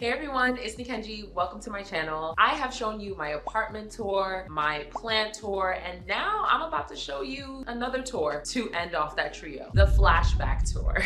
Hey everyone, it's itsnkenge. Welcome to my channel. I have shown you my apartment tour, my plant tour, and now I'm about to show you another tour to end off that trio, the flashback tour.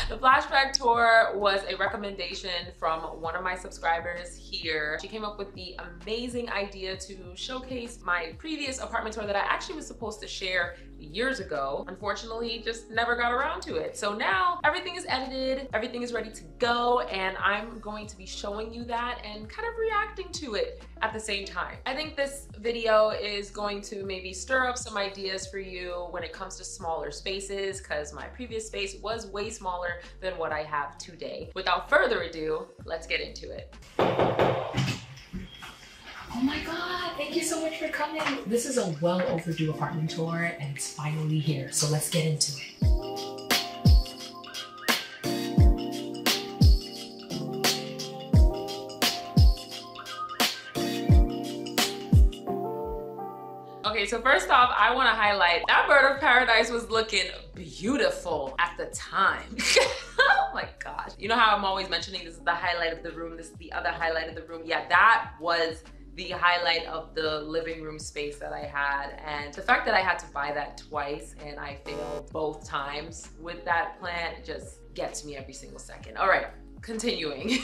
The flashback tour was a recommendation from one of my subscribers here. She came up with the amazing idea to showcase my previous apartment tour that I actually was supposed to share years ago. Unfortunately, just never got around to it. So now everything is edited, everything is ready to go, and I'm going to be showing you that and kind of reacting to it at the same time. I think this video is going to maybe stir up some ideas for you when it comes to smaller spaces, because my previous space was way smaller than what I have today. Without further ado, let's get into it. Oh my God, thank you so much for coming. This is a well overdue apartment tour and it's finally here. So let's get into it. Okay, so first off, I want to highlight that bird of paradise was looking beautiful at the time. Oh my gosh. You know how I'm always mentioning this is the highlight of the room, this is the other highlight of the room. Yeah, that was the highlight of the living room space that I had. And the fact that I had to buy that twice and I failed both times with that plant just gets me every single second. All right, continuing.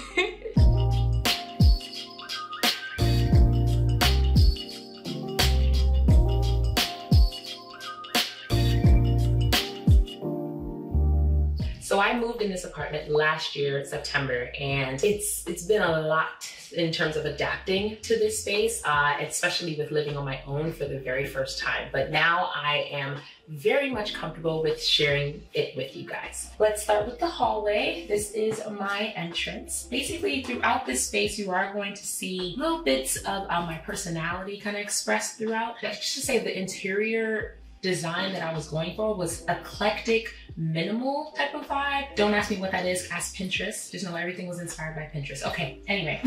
So I moved in this apartment last year, September, and it's been a lot in terms of adapting to this space, especially with living on my own for the very first time. But now I am very much comfortable with sharing it with you guys. Let's start with the hallway. This is my entrance. Basically, throughout this space, you are going to see little bits of my personality kind of expressed throughout. Let's just say the interior design that I was going for was eclectic, minimal type of vibe. Don't ask me what that is, ask Pinterest. Just know everything was inspired by Pinterest. Okay, anyway,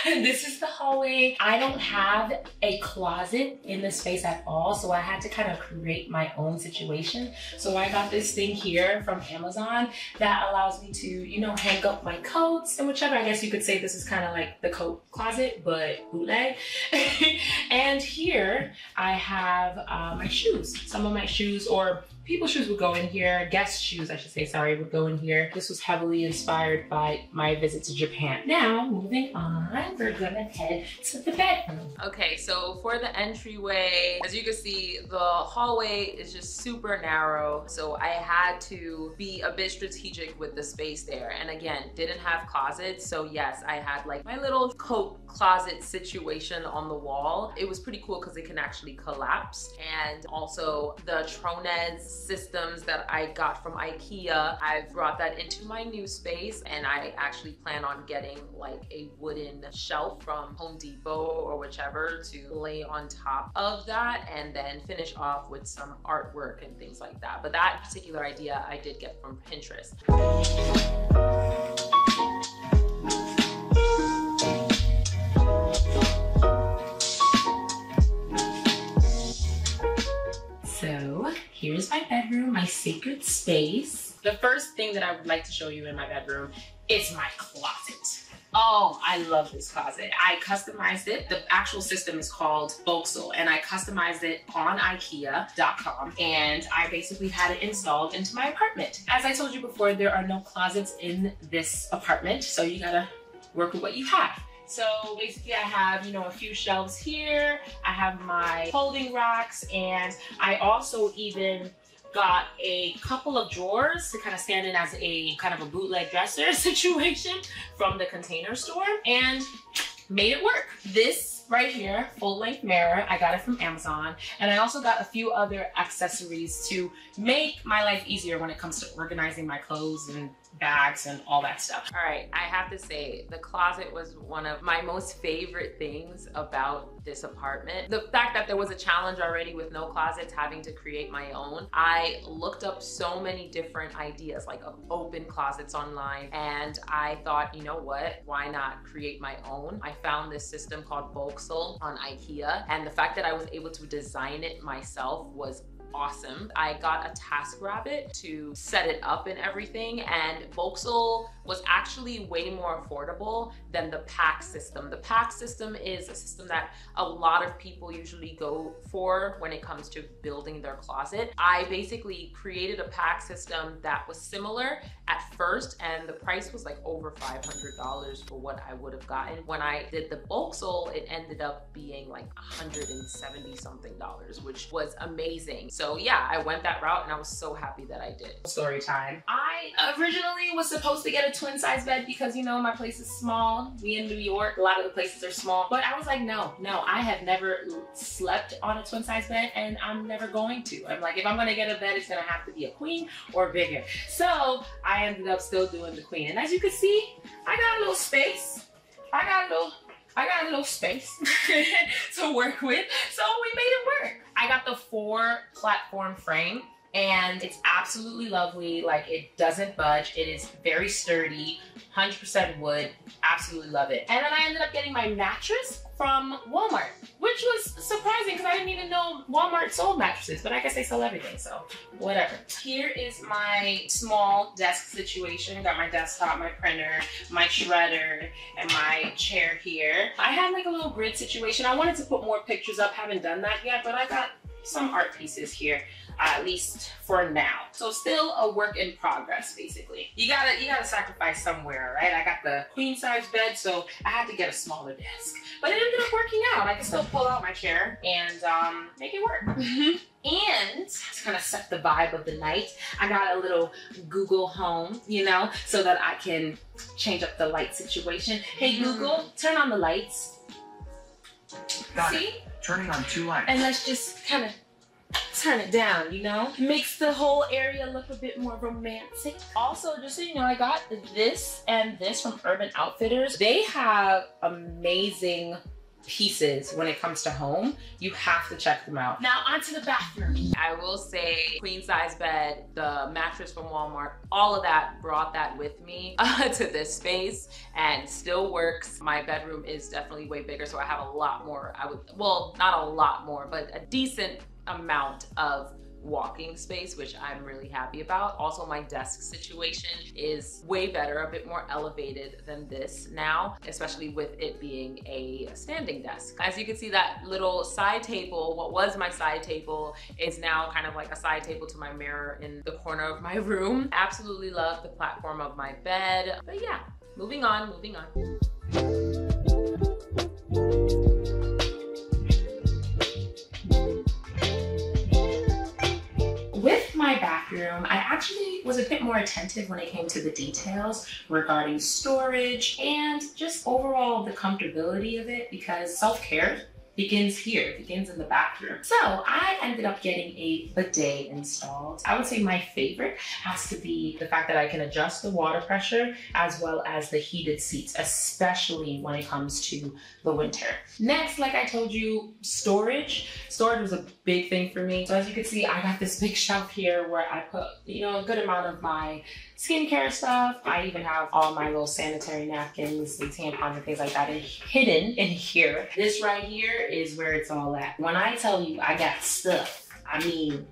this is the hallway. I don't have a closet in this space at all, so I had to kind of create my own situation. So I got this thing here from Amazon that allows me to, you know, hang up my coats and whichever. I guess you could say this is kind of like the coat closet, but bootleg. And here I have my shoes. Some of my shoes, or people's shoes, would go in here. Guest shoes, I should say, sorry, would go in here. This was heavily inspired by my visit to Japan. Now, moving on, we're gonna head to the bedroom. Okay, so for the entryway, as you can see, the hallway is just super narrow. So I had to be a bit strategic with the space there. And again, didn't have closets. So yes, I had like my little coat closet situation on the wall. It was pretty cool because it can actually collapse. And also the Trones systems that I got from IKEA, I've brought that into my new space, and I actually plan on getting like a wooden shelf from Home Depot or whichever to lay on top of that and then finish off with some artwork and things like that. But that particular idea I did get from Pinterest. So here's my bedroom, my sacred space. The first thing that I would like to show you in my bedroom is my closet. Oh, I love this closet. I customized it. The actual system is called Vauxhall, and I customized it on IKEA.com, and I basically had it installed into my apartment. As I told you before, there are no closets in this apartment, so you gotta work with what you have. So basically I have, you know, a few shelves here. I have my folding racks, and I also even got a couple of drawers to kind of stand in as a kind of a bootleg dresser situation from the Container Store, and made it work. This right here, full-length mirror, I got it from Amazon, and I also got a few other accessories to make my life easier when it comes to organizing my clothes and bags and all that stuff. All right, I have to say the closet was one of my most favorite things about this apartment. The fact that there was a challenge already with no closets, having to create my own. I looked up so many different ideas like of open closets online, and I thought, you know what, why not create my own? I found this system called Vauxhall on IKEA, and the fact that I was able to design it myself was awesome. I got a TaskRabbit to set it up and everything, and Vauxhall was actually way more affordable than the pack system. The pack system is a system that a lot of people usually go for when it comes to building their closet. I basically created a pack system that was similar at first, and the price was like over $500 for what I would have gotten. When I did the Vauxhall, it ended up being like $170 something, which was amazing. So yeah, I went that route and I was so happy that I did. Story time. I originally was supposed to get a twin size bed because, you know, my place is small. We in New York, a lot of the places are small. But I was like, no, I have never slept on a twin size bed and I'm never going to. I'm like, if I'm gonna get a bed, it's gonna have to be a queen or bigger. So I ended up still doing the queen. And as you can see, I got a little space. I got a little space to work with, so we made it work. I got the 4 platform frame and it's absolutely lovely. Like, it doesn't budge. It is very sturdy, 100% wood. Absolutely love it. And then I ended up getting my mattress from Walmart, which was surprising because I didn't even know Walmart sold mattresses, but I guess they sell everything, so whatever. Here is my small desk situation. Got my desktop, my printer, my shredder, and my chair here. I had like a little grid situation. I wanted to put more pictures up, haven't done that yet, but I got some art pieces here, at least for now. So still a work in progress, basically. You gotta sacrifice somewhere, right? I got the queen size bed, so I had to get a smaller desk. But it ended up working out. I can still pull out my chair and make it work. And to kind of set the vibe of the night, I got a little Google Home, you know, so that I can change up the light situation. Hey Google, turn on the lights. Got See? it. Turning on 2 lights. And let's just kind of turn it down, you know? Makes the whole area look a bit more romantic. Also, just so you know, I got this and this from Urban Outfitters. They have amazing pieces when it comes to home. You have to check them out. Now onto the bathroom. I will say queen size bed, the mattress from Walmart, all of that brought that with me to this space and still works. My bedroom is definitely way bigger, so I have a lot more, well, not a lot more, but a decent amount of walking space, which I'm really happy about. Also, my desk situation is way better, a bit more elevated than this now, especially with it being a standing desk. As you can see, that little side table, what was my side table, is now kind of like a side table to my mirror in the corner of my room. Absolutely love the platform of my bed. But yeah, moving on. With my bathroom, I actually was a bit more attentive when it came to the details regarding storage and just overall the comfortability of it, because self-care begins here, it begins in the bathroom. So I ended up getting a bidet installed. I would say my favorite has to be the fact that I can adjust the water pressure as well as the heated seats, especially when it comes to the winter. Next, like I told you, storage. Storage was a big thing for me. So as you can see, I got this big shelf here where I put, you know, a good amount of my skincare stuff. I even have all my little sanitary napkins and tampons and things like that hidden in here. This right here is where it's all at. When I tell you I got stuff, I mean,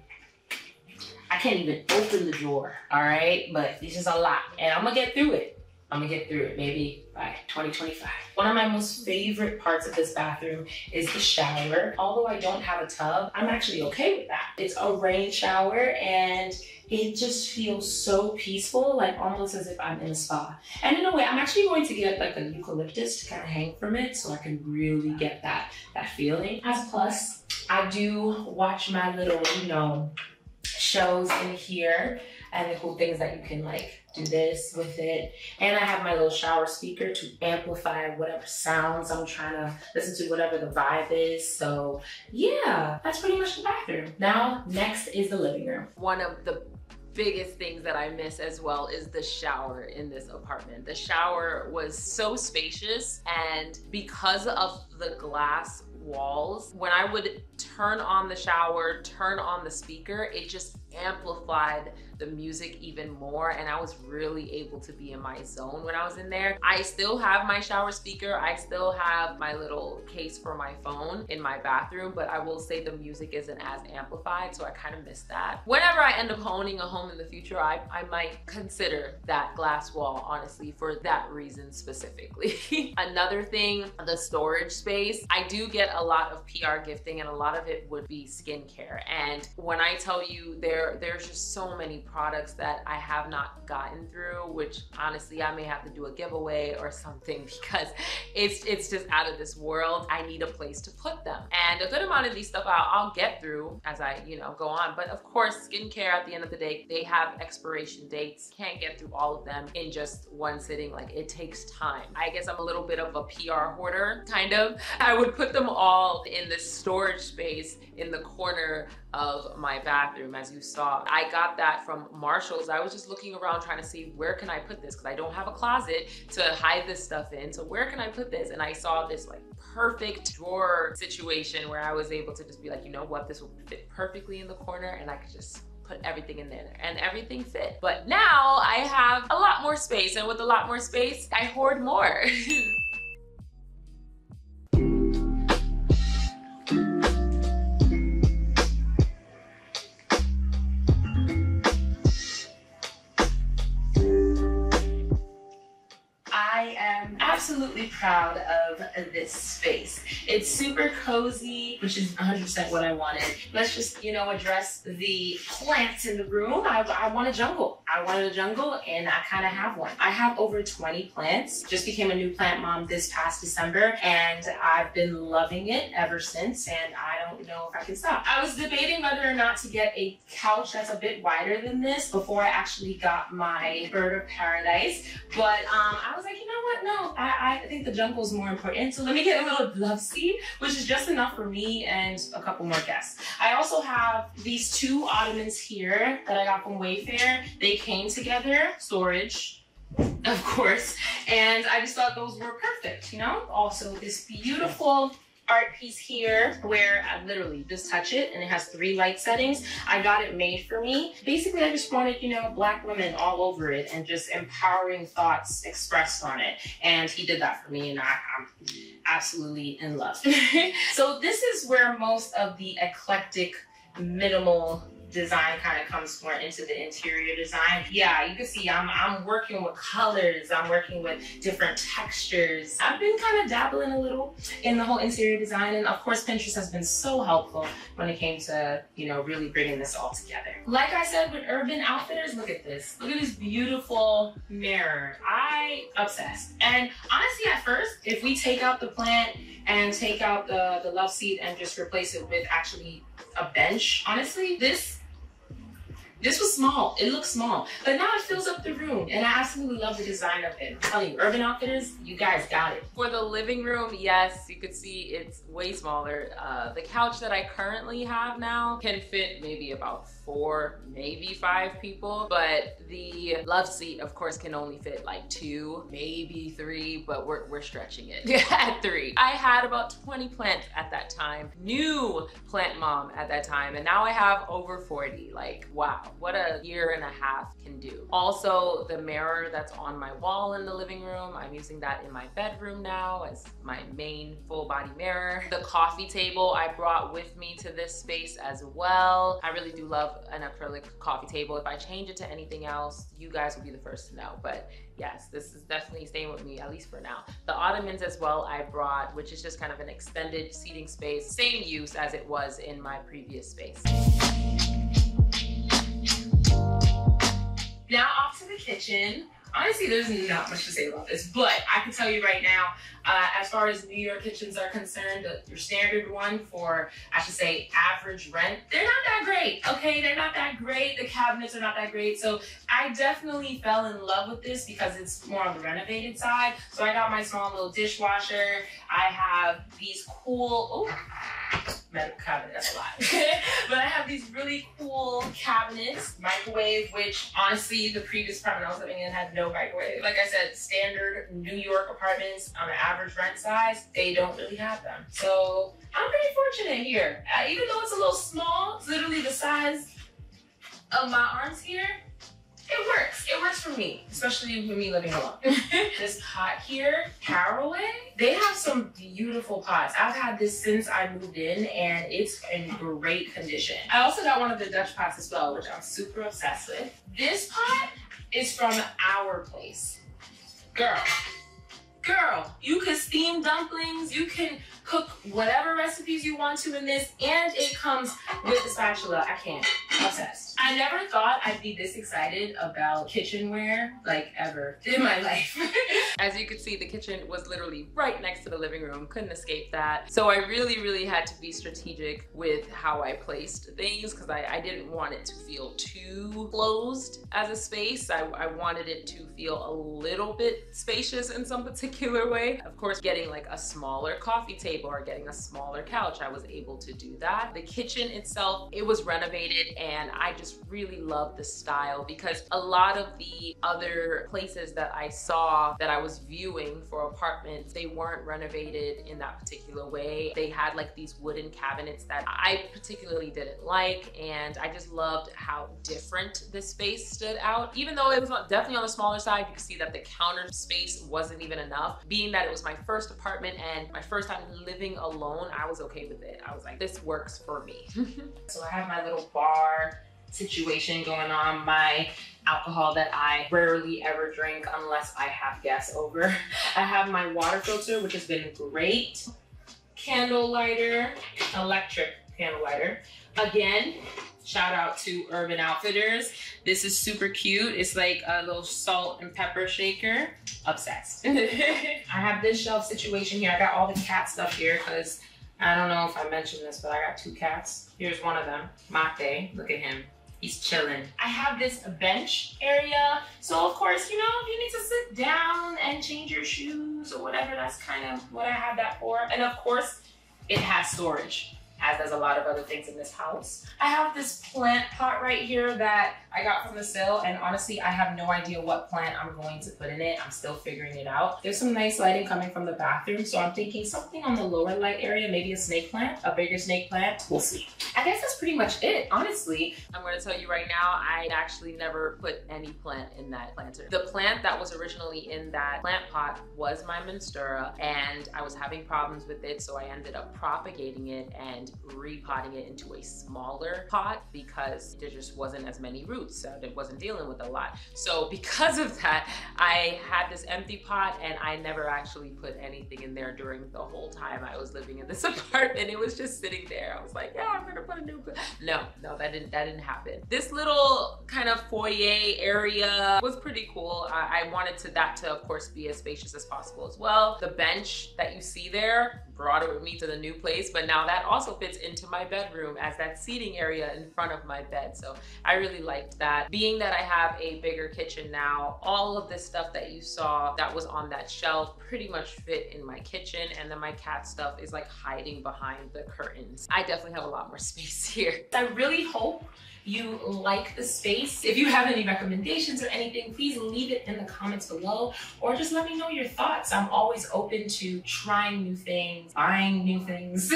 I can't even open the drawer, all right? But this is a lot, and I'm gonna get through it. Maybe by 2025. One of my most favorite parts of this bathroom is the shower. Although I don't have a tub, I'm actually okay with that. It's a rain shower and it just feels so peaceful, like almost as if I'm in a spa. And in a way, I'm actually going to get like a eucalyptus to kind of hang from it so I can really get that feeling. As a plus, I do watch my little, you know, shows in here and the cool things that you can like do this with it. And I have my little shower speaker to amplify whatever sounds I'm trying to listen to, whatever the vibe is. So yeah, that's pretty much the bathroom. Now, next is the living room. One of the biggest things that I miss as well is the shower in this apartment. The shower was so spacious, and because of the glass walls, when I would turn on the shower, turn on the speaker, it just amplified the music even more, and I was really able to be in my zone when I was in there. I still have my shower speaker. I still have my little case for my phone in my bathroom, but I will say the music isn't as amplified, so I kind of miss that. Whenever I end up owning a home in the future, I might consider that glass wall, honestly, for that reason specifically. Another thing, the storage space. I do get a lot of PR gifting, and a lot of it would be skincare. And when I tell you there's just so many products that I have not gotten through, which honestly I may have to do a giveaway or something, because it's just out of this world. I need a place to put them. And a good amount of these stuff I'll get through as I, go on. But of course, skincare, at the end of the day, they have expiration dates. Can't get through all of them in just one sitting. Like, it takes time. I guess I'm a little bit of a PR hoarder, kind of. I would put them all in this storage space in the corner of my bathroom, as you saw. I got that from Marshall's. I was just looking around trying to see, where can I put this? Because I don't have a closet to hide this stuff in. So where can I put this? And I saw this like perfect drawer situation where I was able to just be like, you know what, this will fit perfectly in the corner, and I could just put everything in there, and everything fit. But now I have a lot more space, and with a lot more space, I hoard more. I am absolutely proud of this space. It's super cozy, which is 100% what I wanted. Let's just, address the plants in the room. I want a jungle. I wanted a jungle, and I kind of have one. I have over 20 plants. Just became a new plant mom this past December, and I've been loving it ever since, and I don't know if I can stop. I was debating whether or not to get a couch that's a bit wider than this before I actually got my bird of paradise, but I was like, you know what? No, I think the jungle is more important. So let me get a little love seat, which is just enough for me and a couple more guests. I also have these two ottomans here that I got from Wayfair. They came together, storage, of course, and I just thought those were perfect, Also, this beautiful art piece here where I literally just touch it, and it has 3 light settings. I got it made for me. Basically, I just wanted, Black women all over it, and just empowering thoughts expressed on it. And he did that for me, and I'm absolutely in love. So this is where most of the eclectic, minimal design kind of comes more into the interior design. Yeah, you can see I'm working with colors, I'm working with different textures. I've been kind of dabbling a little in the whole interior design, and of course Pinterest has been so helpful when it came to, really bringing this all together. Like I said with Urban Outfitters, look at this. Look at this beautiful mirror. I obsessed. And honestly, at first, if we take out the plant and take out the love seat and just replace it with actually a bench, honestly, this was small. It looks small, but now it fills up the room, and I absolutely love the design of it. I'm telling you, Urban Outfitters, you guys got it. For the living room, yes, you could see it's way smaller. The couch that I currently have now can fit maybe about 4, maybe 5 people, but the love seat, of course, can only fit like 2, maybe 3, but we're stretching it at 3. I had about 20 plants at that time, new plant mom at that time, and now I have over 40. Like, wow, what a year and a half can do. Also, the mirror that's on my wall in the living room, I'm using that in my bedroom now as my main full body mirror. The coffee table I brought with me to this space as well. I really do love an acrylic coffee table. If I change it to anything else, you guys will be the first to know. But yes, this is definitely staying with me, at least for now. The ottomans as well I brought, which is just kind of an extended seating space. Same use as it was in my previous space. Now off to the kitchen. Honestly, there's not much to say about this, but I can tell you right now, as far as New York kitchens are concerned, your standard one for, I should say, average rent, they're not that great, okay? They're not that great. The cabinets are not that great. So I definitely fell in love with this because it's more on the renovated side. So I got my small little dishwasher. I have these cool, metal cabinet, that's a lot. But I have these really cool cabinets, microwave, which honestly, the previous apartment I was living in had no microwave. Like I said, standard New York apartments on an average rent size, they don't really have them. So I'm pretty fortunate here. Even though it's a little small, it's literally the size of my arms here, It works for me, especially with me living alone. This pot here, caraway, they have some beautiful pots. I've had this since I moved in and it's in great condition. I also got one of the Dutch pots as well, which I'm super obsessed with. This pot is from our place. Girl, you can steam dumplings, you can cook whatever recipes you want to in this, and it comes with a spatula. I can't. Obsessed. I never thought I'd be this excited about kitchenware, like, ever in my life. As you could see, the kitchen was literally right next to the living room. Couldn't escape that. So I really had to be strategic with how I placed things because I didn't want it to feel too closed as a space. I wanted it to feel a little bit spacious in some particular way. Of course, getting like a smaller coffee table or getting a smaller couch, I was able to do that. The kitchen itself, it was renovated and I just really loved the style because a lot of the other places that I saw that I was viewing for apartments, they weren't renovated in that particular way. They had like these wooden cabinets that I particularly didn't like, and I just loved how different this space stood out. Even though it was definitely on the smaller side, you can see that the counter space wasn't even enough. Being that it was my first apartment and my first time living alone, I was okay with it. I was like, this works for me. So I have my little bar situation going on, my alcohol that I rarely ever drink unless I have guests over. I have my water filter, which has been great. Candle lighter, electric candle lighter. Again, shout out to Urban Outfitters. This is super cute. It's like a little salt and pepper shaker. Obsessed. I have this shelf situation here. I got all the cat stuff here because I don't know if I mentioned this, but I got 2 cats. Here's one of them, Mate. Look at him. He's chilling. I have this bench area. So of course, you know, if you need to sit down and change your shoes or whatever, that's kind of what I have that for. And of course, it has storage, as does a lot of other things in this house. I have this plant pot right here that I got from the sale, and honestly, I have no idea what plant I'm going to put in it. I'm still figuring it out. There's some nice lighting coming from the bathroom, so I'm thinking something on the lower light area, maybe a snake plant, a bigger snake plant. We'll see. I guess that's pretty much it, honestly. I'm gonna tell you right now, I actually never put any plant in that planter. The plant that was originally in that plant pot was my Monstera, and I was having problems with it, so I ended up propagating it and repotting it into a smaller pot because there just wasn't as many roots, so it wasn't dealing with a lot. So because of that, I had this empty pot and I never actually put anything in there during the whole time I was living in this apartment. It was just sitting there. I was like, yeah, I'm gonna put a new, no, that didn't happen. This little kind of foyer area was pretty cool. I wanted that to of course be as spacious as possible as well. The bench that you see there, brought it with me to the new place, but now that also fits into my bedroom as that seating area in front of my bed. So I really liked that. Being that I have a bigger kitchen now, all of this stuff that you saw that was on that shelf pretty much fit in my kitchen, and then my cat stuff is like hiding behind the curtains. I definitely have a lot more space here. I really hope you like the space. If you have any recommendations or anything, please leave it in the comments below, or just let me know your thoughts. I'm always open to trying new things, buying new things,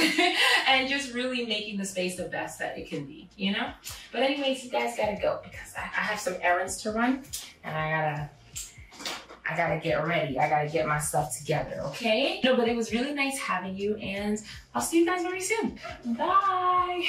and just really making the space the best that it can be, you know? But anyways, you guys gotta go because I have some errands to run, and I gotta get ready. I gotta get my stuff together, okay? No, but it was really nice having you, and I'll see you guys very soon. Bye.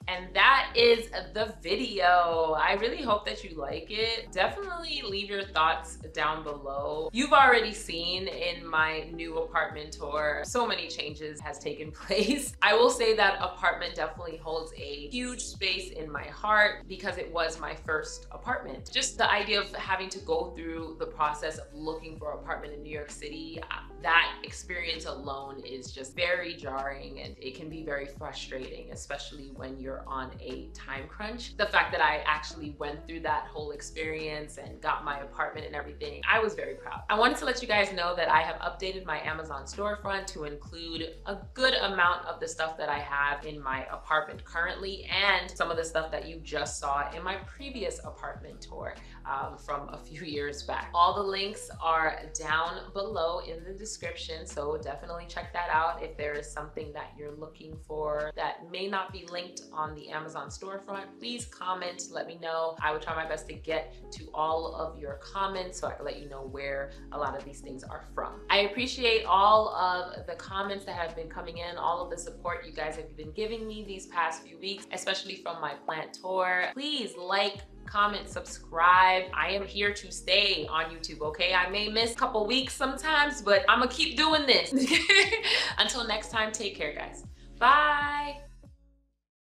And that is the video. I really hope that you like it. Definitely leave your thoughts down below. You've already seen in my new apartment tour, so many changes has taken place. I will say that apartment definitely holds a huge space in my heart because it was my first apartment. Just the idea of having to go through the process of looking for an apartment in New York City, that experience alone is just very jarring, and it can be very frustrating, especially when you're on a time crunch. The fact that I actually went through that whole experience and got my apartment and everything, I was very proud. I wanted to let you guys know that I I have updated my Amazon storefront to include a good amount of the stuff that I have in my apartment currently and some of the stuff that you just saw in my previous apartment tour from a few years back. All the links are down below in the description, so definitely check that out if there is something that you're looking for that may not be linked on the Amazon storefront. Please comment, let me know. I will try my best to get to all of your comments so I can let you know where a lot of these things are from. I appreciate all of the comments that have been coming in, all of the support you guys have been giving me these past few weeks, especially from my plant tour. Please like, comment, subscribe. I am here to stay on YouTube, okay? I may miss a couple weeks sometimes, but I'm gonna keep doing this. Until next time, take care, guys. Bye.